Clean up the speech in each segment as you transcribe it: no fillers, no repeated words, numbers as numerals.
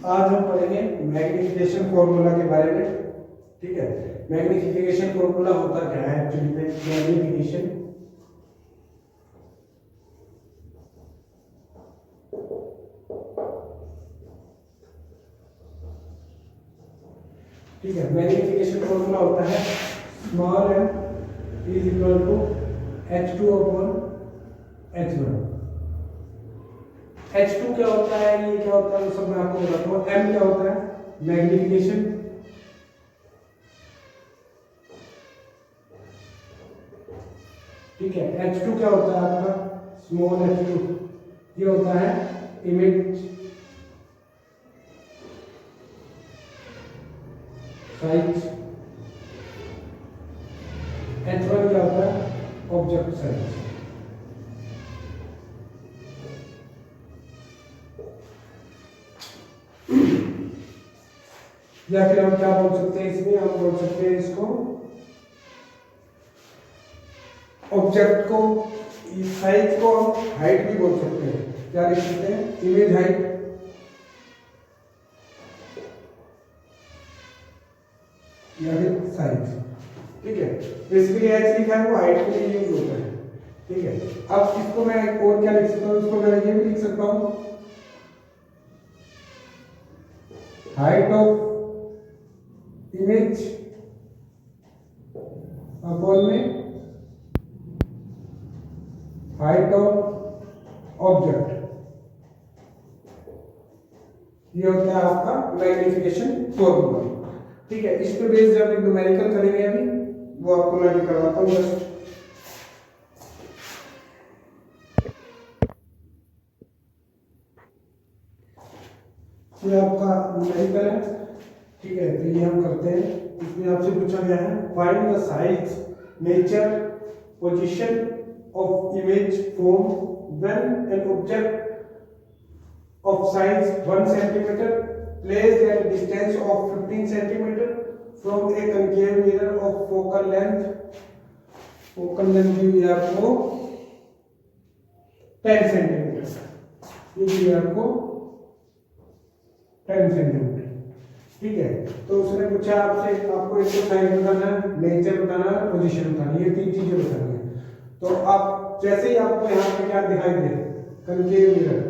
आज हम पढ़ेंगे मैग्निफिकेशन फॉर्मूला के बारे में। ठीक है, मैग्निफिकेशन फॉर्मूला होता क्या है एक्चुअली में? मैग्निफिकेशन ठीक है, मैग्निफिकेशन फॉर्मूला होता है small m is equal to h2 upon h1। h2 क्या होता है, ये क्या होता है, वो सब मैं आपको बताता हूँ। m क्या होता है? मैग्निफिकेशन। ठीक है, h2 क्या होता है आपका? स्मॉल h2, ये होता है इमेज साइज। h1 क्या होता है? Object size. या फिर हम क्या बोल सकते हैं इसमें? हम बोल सकते हैं इसको ऑब्जेक्ट को, साइज को हम हाइट भी बोल सकते हैं। क्या लिख सकते हैं? इमेज हाइट या फिर साइज। ठीक है, बेसिकली एच लिखा है वो हाइट के लिए यूज होता है। ठीक है, अब इसको मैं और क्या लिख सकता हूँ? इसको मैं ये भी लिख सकता हूँ, हाइट ऑफ इमेज अपॉन में हाइट ऑफ ऑब्जेक्ट। ये होता है आपका मैग्निफिकेशन फॉर्मूला। ठीक है, इस पे बेस जब न्यूमेरिकल करेंगे अभी, वो आपको मैं भी करवाता हूँ बस। ये आपका न्यूमेरिकल है। ठीक है, तो ये हम करते हैं। इसमें आपसे पूछा गया है find the size, nature, position of image form when an object of size 1 centimeter placed at a distance of 15 centimeter from a concave mirror of focal length दी हुई है आपको 10 सेंटीमीटर। ये दी है आपको 10 सेंटीमीटर। ठीक है, तो उसने पूछा आपसे, आपको इसको साइज बताना है, नेचर बताना है, पोजीशन बताना है, ये तीन चीजें बतानी है। तो आप जैसे ही आपको यहाँ पे क्या दिखाई दे, concave mirror,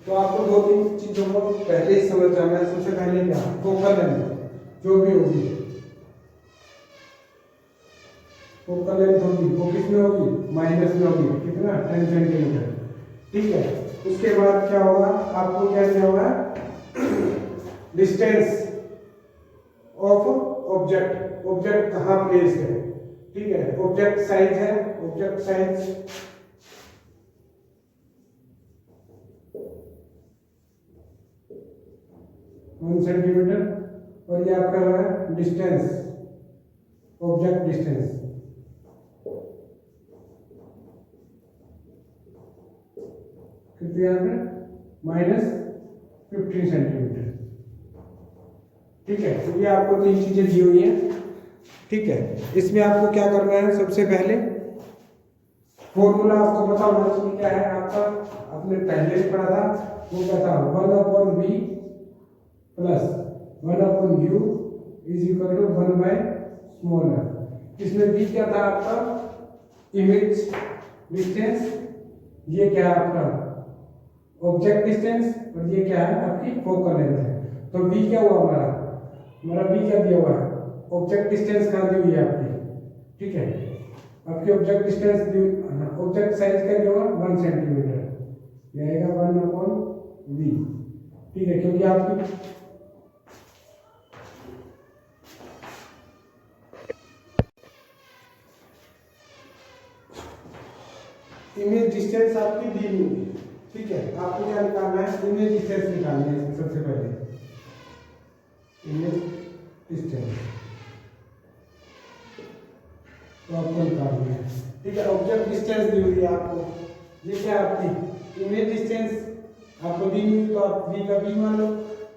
तो आपको दो तीन चीजों को पहले ही समझ जाना है। सबसे पहले क्या? फोकल लेंथ जो भी होगी, फोकल लेंथ होगी वो किसमें होगी? माइनस में होगी। कितना? 10 सेंटीमीटर। ठीक है, उसके बाद क्या होगा? आपको क्या दिया होगा? डिस्टेंस ऑफ ऑब्जेक्ट, ऑब्जेक्ट कहाँ प्लेस है। ठीक है, ऑब्जेक्ट साइज है, ऑब्जेक्ट साइज 1 सेंटीमीटर, और ये आपका है डिस्टेंस, ऑब्जेक्ट डिस्टेंस। कितनी यहाँ पे? -15 सेंटीमीटर। ठीक है, तो ये आपको तीन चीजें दी हुई हैं। ठीक है, इसमें आपको क्या करना है? सबसे पहले फॉर्मूला आपको पता होना चाहिए क्या है आपका। आपने पहले भी पढ़ा था, वो क्या था? 1/v plus 1/u is equal to 1/f। इसमें v क्या था आपका? Image distance. ये क्या है आपका? Object distance. और ये क्या है? आपकी फोकल लेंथ है। तो v क्या हुआ हमारा? हमारा v क्या दिया हुआ है? ऑब्जेक्ट डिस्टेंस कहाँ दी हुई है आपकी? ठीक है, आपकी ऑब्जेक्ट डिस्टेंस, ऑब्जेक्ट साइज क्या दिया हुआ? 1 सेंटीमीटर। ये आएगा 1/v। ठीक है, क्योंकि आपकी इमेज डिस्टेंस आपकी दी हुई है। ठीक है, आपको क्या निकालना है? इमेज डिस्टेंस निकालनी है। इसमें सबसे पहले इमेज डिस्टेंस तो आपको निकालना है। ठीक है, ऑब्जेक्ट डिस्टेंस दी हुई है आपको। ये क्या आपकी इमेज डिस्टेंस आपको दी हुई, तो आप v का v मान लो।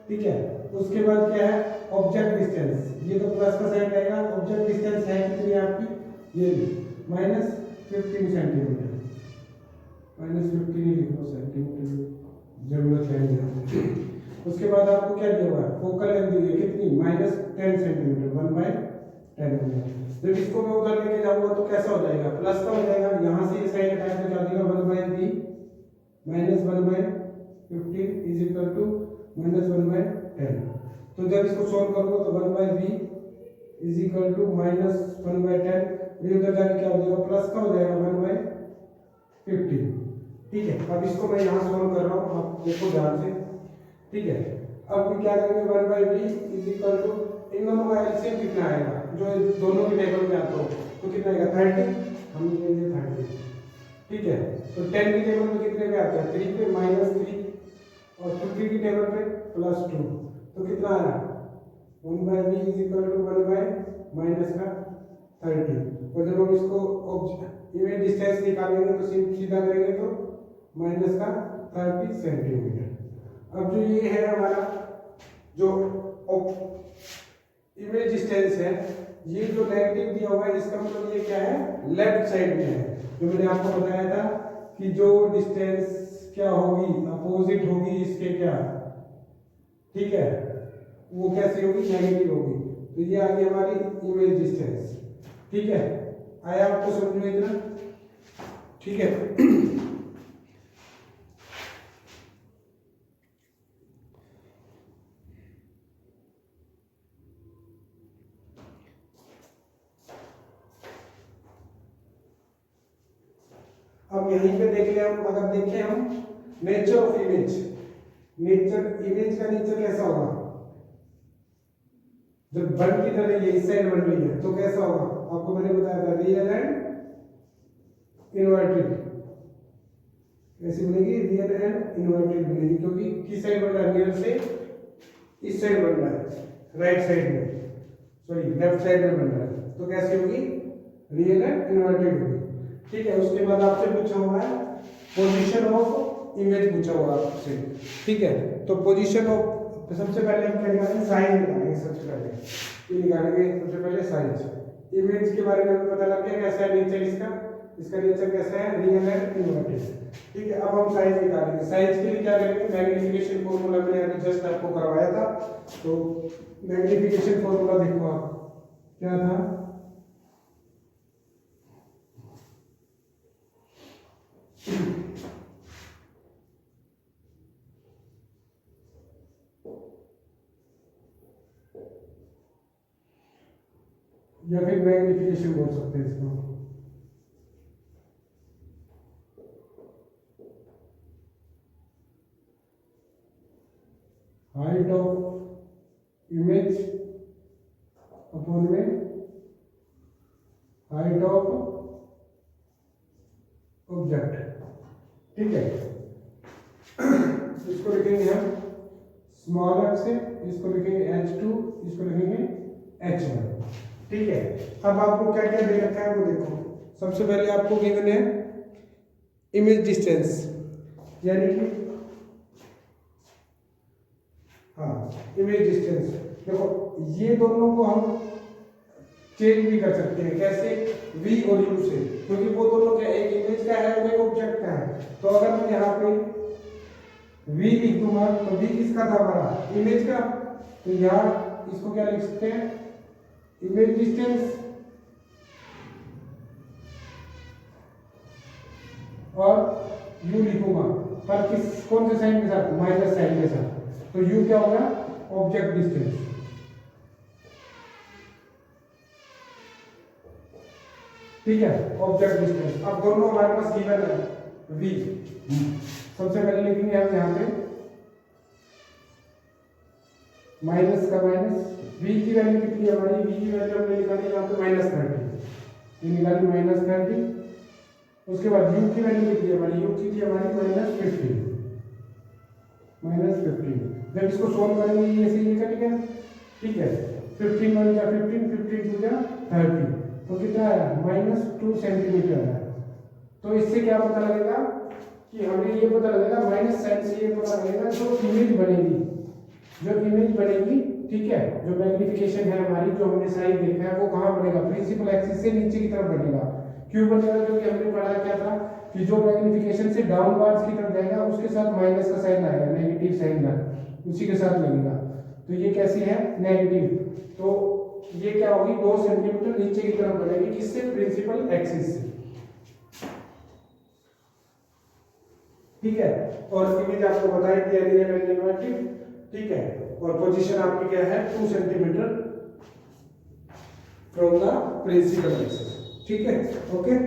ठीक है, उसके बाद क्या है? Object distance. ये तो प्लस का साइन रहेगा। ऑब्जेक्ट डिस्टेंस है कितनी आपकी? ये -15 सेंटीमीटर। -15 ही लिखो, सेंटीमीटर जरूरत है नहीं। उसके बाद आपको क्या दिया हुआ है, फोकल लेंथ दी है कितनी, -10 सेंटीमीटर, 1/10 मीटर। जब इसको मैं उधर लेके जाऊंगा तो कैसा हो जाएगा, प्लस का हो जाएगा, यहाँ से ये साइड हटाए तो क्या देगा 1/b -1/15 इज इक्वल टू -1/10। तो जब इसको सॉल्व करूंगा तो 1/b इज इक्वल टू -1/10, ये उधर जाके क्या हो जाएगा, प्लस का हो जाएगा 1/15। ठीक है, अब इसको मैं यहाँ सॉल्व कर रहा हूँ, आप देखो ध्यान से। ठीक है, अब क्या करेंगे, 1/b इज इक्वल टू, इन दोनों का एलसीएम कितना आएगा, जो दोनों के टेबल में आता हो तो कितना आएगा 30, हम लेंगे 30। ठीक है, तो 10 की टेबल में कितने पे आता है, 3 पे -3, और 50 की टेबल पे +2, तो कितना आया 1/b इज इक्वल टू 1/- का 30। और जब हम इसको इमेज डिस्टेंस निकालेंगे तो सीधा करेंगे तो माइनस का 30 सेंटीमीटर। अब जो ये है हमारा जो इमेज डिस्टेंस है, ये जो नेगेटिव दिया हुआ है इसका मतलब ये क्या है, लेफ्ट साइड में है। जो मैंने आपको बताया था कि जो डिस्टेंस क्या होगी, अपोजिट होगी इसके क्या, ठीक है, वो कैसी होगी, नेगेटिव होगी। तो ये आ गई हमारी इमेज डिस्टेंस। ठीक है, आया आपको समझ में इतना? ठीक है, अब यहीं पे देख ले हम, अगर देखें हम nature of image, nature image का नेचर कैसा होगा, जब बन की तरह ये इस साइड बन रही है तो कैसा होगा, आपको मैंने बताया था रियल एंड इन्वर्टेड। कैसी बनेगी, रियल एंड इन्वर्टेड बनेगी, क्योंकि किस साइड बन रहा है, रियल से इस साइड बन रहा है, राइट साइड में, सॉरी लेफ्ट साइड में बन रहा है, तो कैसी होगी, रियल एंड इन्वर्टेड होगी। ठीक है, उसके बाद आपसे पूछा हुआ है पोजीशन ऑफ इमेज, पूछा हुआ आपसे। ठीक है, तो पोजीशन ऑफ, तो सबसे पहले हम क्या निकालेंगे, साइज निकालेंगे। सबसे पहले ये निकालेंगे, सबसे पहले साइज। इमेज के बारे में पता लग गया कैसा है नेचर इसका, इसका नेचर कैसा है, रियल एंड इन्वर्टेड। ठीक है, अब हम साइज निकालेंगे। साइज के लिए क्या करेंगे, मैग्नीफिकेशन फॉर्मूला मैंने अभी जस्ट आपको करवाया था, तो मैग्नीफिकेशन फॉर्मूला देखो आप, क्या था, या फिर मैग्नीफिकेशन बोल सकते हैं इसको। हाइट ऑफ इमेज अपॉन में हाइट ऑफ ऑब्जेक्ट। ठीक है, इसको लिखेंगे हम स्मॉल f से, इसको लिखेंगे h2, इसको लिखेंगे h1। ठीक है, अब आपको क्या क्या दे रखा है वो देखो। सबसे पहले आपको गिवन है इमेज डिस्टेंस, यानी कि हाँ इमेज डिस्टेंस। देखो ये दोनों को हम चेंज भी कर सकते हैं, कैसे, v और u से, क्योंकि वो दोनों क्या, एक इमेज का है और एक ऑब्जेक्ट का है। तो अगर मैं यहाँ पे v लिख दूंगा तो v किसका था हमारा, इमेज का, तो यहाँ इसको क्या लिख सकते हैं, इमेज डिस्टेंस, और u लिखूंगा पर किस, कौन से साइन के साथ, माइनस साइन के साथ, तो u क्या होगा, ऑब्जेक्ट डिस्टेंस। ठीक है, ऑब्जेक्ट डिस्टेंस। अब दोनों हमारे पास गिवन है v, सबसे पहले लिखेंगे हम यहाँ पे माइनस का माइनस, v की वैल्यू कितनी है हमारी, v की वैल्यू हमने निकाली यहाँ पे -30, ये निकाली -30। उसके बाद u की वैल्यू कितनी है हमारी, u की थी हमारी -15। जब इसको सोल्व करेंगे ये ऐसे ही कटेगा। ठीक है, 15 1 जा 15, 15 2 जा 30, तो कितना आया, -2 सेंटीमीटर आया। तो इससे क्या पता लगेगा कि हमें ये पता लगेगा, माइनस साइन से ये पता लगेगा जो इमेज बनेगी, जो इमेज बनेगी, ठीक है, जो मैग्नीफिकेशन है हमारी, जो हमने साइज देखा है वो कहाँ बनेगा, प्रिंसिपल एक्सिस से नीचे की तरफ बनेगा। क्यों बनेगा, क्योंकि हमने पढ़ा क्या था कि जो मैग्नीफिकेशन से डाउनवर्ड्स की तरफ जाएगा उसके साथ माइनस का साइन आएगा, नेगेटिव साइन उसी के साथ लगेगा। तो ये कैसी है, नेगेटिव, तो ये क्या होगी 2 सेंटीमीटर नीचे की तरफ बढ़ेगी, किससे, प्रिंसिपल एक्सिस से, ठीक है। और इमेज आपको बताई थी एरिया एंड, ठीक है। और पोजीशन आपकी क्या है 2 centimetre from the principal axis, ठीक है, ओके।